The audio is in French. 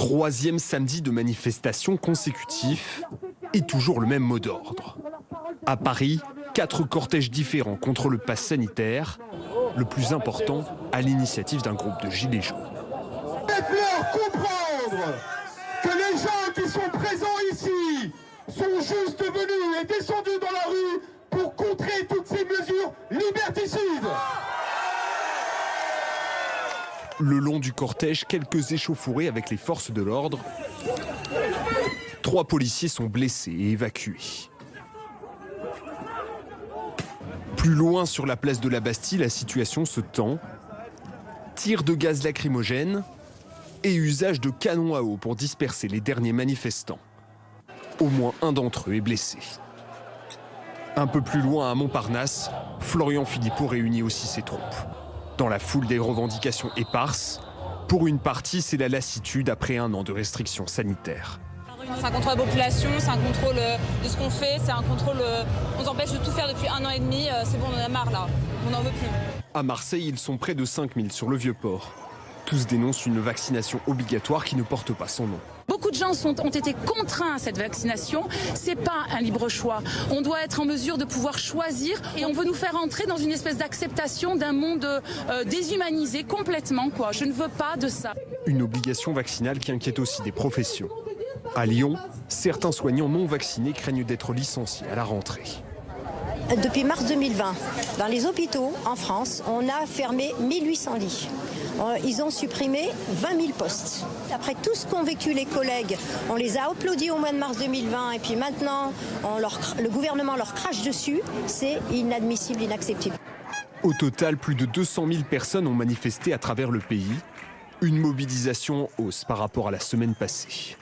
Troisième samedi de manifestation consécutif et toujours le même mot d'ordre. À Paris, 4 cortèges différents contre le pass sanitaire, le plus important à l'initiative d'un groupe de gilets jaunes. Faites-leur comprendre que les gens qui sont présents ici sont juste venus et descendus dans la rue pour contrer toutes ces mesures liberticides. Le long du cortège, quelques échauffourées avec les forces de l'ordre. 3 policiers sont blessés et évacués. Plus loin sur la place de la Bastille, la situation se tend. Tir de gaz lacrymogène et usage de canons à eau pour disperser les derniers manifestants. Au moins un d'entre eux est blessé. Un peu plus loin à Montparnasse, Florian Philippot réunit aussi ses troupes. Dans la foule des revendications éparses, pour une partie, c'est la lassitude après un an de restrictions sanitaires. C'est un contrôle de la population, c'est un contrôle de ce qu'on fait, c'est un contrôle... On nous empêche de tout faire depuis 1 an et demi, c'est bon, on en a marre là, on n'en veut plus. À Marseille, ils sont près de 5000 sur le Vieux-Port. Tous dénoncent une vaccination obligatoire qui ne porte pas son nom. Beaucoup de gens ont été contraints à cette vaccination. C'est pas un libre choix. On doit être en mesure de pouvoir choisir et on veut nous faire entrer dans une espèce d'acceptation d'un monde déshumanisé complètement, quoi. Je ne veux pas de ça. Une obligation vaccinale qui inquiète aussi des professions. À Lyon, certains soignants non vaccinés craignent d'être licenciés à la rentrée. Depuis mars 2020, dans les hôpitaux en France, on a fermé 1800 lits. Ils ont supprimé 20 000 postes. Après tout ce qu'ont vécu les collègues, on les a applaudis au mois de mars 2020 et puis maintenant, le gouvernement leur crache dessus. C'est inadmissible, inacceptable. Au total, plus de 200 000 personnes ont manifesté à travers le pays. Une mobilisation en hausse par rapport à la semaine passée.